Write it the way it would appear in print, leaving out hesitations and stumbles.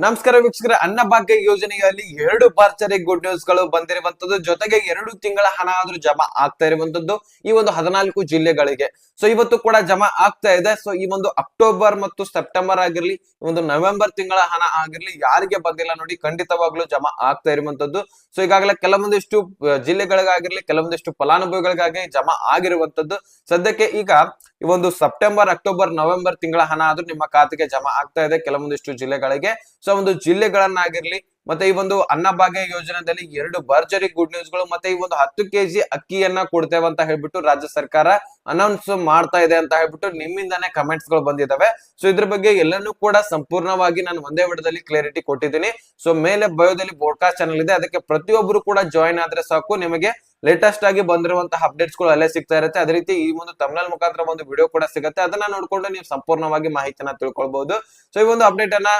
ನಮಸ್ಕಾರ ವೀಕ್ಷಕರ, ಅನ್ನಭಾಗ್ಯ ಯೋಜನೆಯಲ್ಲಿ 2 ಭರ್ಜರಿ ಗುಡ್ ನ್ಯೂಸ್ ಗಳು ಬಂದಿರುವಂತದ್ದು. ಜೊತೆಗೆ 2 ತಿಂಗಳ ಹಣ ಆದ್ರೂ ಜಮಾ ಆಗ್ತಾ ಇರುವಂತದ್ದು ಈ ಒಂದು 14 ಜಿಲ್ಲೆಗಳಿಗೆ. ಸೊ ಇವತ್ತು ಕೂಡ ಜಮಾ ಆಗ್ತಾ ಇದೆ. ಸೊ ಈ ಒಂದು ಅಕ್ಟೋಬರ್ ಮತ್ತು ಸೆಪ್ಟೆಂಬರ್ ಆಗಿರ್ಲಿ, ಒಂದು ನವೆಂಬರ್ ತಿಂಗಳ ಹಣ ಆಗಿರ್ಲಿ, ಯಾರಿಗೆ ಬಂದಿಲ್ಲ ನೋಡಿ, ಖಂಡಿತವಾಗ್ಲೂ ಜಮಾ ಆಗ್ತಾ ಇರುವಂತದ್ದು. ಸೊ ಈಗಾಗಲೇ ಕೆಲವೊಂದಿಷ್ಟು ಜಿಲ್ಲೆಗಳಿಗಾಗಿರ್ಲಿ, ಕೆಲವೊಂದಿಷ್ಟು ಫಲಾನುಭವಿಗಳಿಗಾಗಿ ಜಮಾ ಆಗಿರುವಂತದ್ದು. ಸದ್ಯಕ್ಕೆ ಈಗ ಈ ಒಂದು ಸೆಪ್ಟೆಂಬರ್, ಅಕ್ಟೋಬರ್, ನವೆಂಬರ್ ತಿಂಗಳ ಹಣ ಆದ್ರೂ ನಿಮ್ಮ ಖಾತೆಗೆ ಜಮಾ ಆಗ್ತಾ ಇದೆ ಕೆಲವೊಂದಿಷ್ಟು ಜಿಲ್ಲೆಗಳಿಗೆ. ಸೊ ಒಂದು ಜಿಲ್ಲೆಗಳನ್ನಾಗಿರ್ಲಿ, ಮತ್ತೆ ಈ ಒಂದು ಅನ್ನಭಾಗ್ಯ ಯೋಜನೆಯಲ್ಲಿ 2 ಭರ್ಜರಿ ಗುಡ್ ನ್ಯೂಸ್ ಗಳು, ಮತ್ತೆ ಈ ಒಂದು 10 ಕೆಜಿ ಅಕ್ಕಿಯನ್ನ ಕೊಡ್ತೇವೆ ಅಂತ ಹೇಳ್ಬಿಟ್ಟು ರಾಜ್ಯ ಸರ್ಕಾರ ಅನೌನ್ಸ್ ಮಾಡ್ತಾ ಇದೆ ಅಂತ ಹೇಳ್ಬಿಟ್ಟು ನಿಮ್ಮಿಂದಾನೇ ಕಮೆಂಟ್ಸ್ ಗಳು ಬಂದಿದ್ದಾವೆ. ಸೊ ಇದ್ರ ಬಗ್ಗೆ ಎಲ್ಲಾನು ಕೂಡ ಸಂಪೂರ್ಣವಾಗಿ ನಾನು ಒಂದೇ ವಿಡಿಯೋದಲ್ಲಿ ಕ್ಲಾರಿಟಿ ಕೊಟ್ಟಿದ್ದೀನಿ. ಸೊ ಮೇಲೆ ಬಯೋದಲ್ಲಿ ಬೋಡ್ಕಾಸ್ಟ್ ಚಾನಲ್ ಇದೆ, ಅದಕ್ಕೆ ಪ್ರತಿಯೊಬ್ಬರು ಕೂಡ ಜಾಯಿನ್ ಆದ್ರೆ ಸಾಕು, ನಿಮಗೆ ಲೇಟೆಸ್ಟ್ ಆಗಿ ಬಂದಿರುವಂತಹ ಅಪ್ಡೇಟ್ಸ್ ಗಳು ಅಲ್ಲೇ ಸಿಗ್ತಾ ಇರುತ್ತೆ. ಅದೇ ರೀತಿ ಈ ಒಂದು ತಮಿಳ್ ಮುಖಾಂತರ ಒಂದು ವಿಡಿಯೋ ಕೂಡ ಸಿಗುತ್ತೆ, ಅದನ್ನ ನೋಡ್ಕೊಂಡು ನೀವು ಸಂಪೂರ್ಣವಾಗಿ ಮಾಹಿತಿಯನ್ನ ತಿಳ್ಕೊಳ್ಬಹುದು. ಸೊ ಈ ಒಂದು ಅಪ್ಡೇಟ್ ಅನ್ನ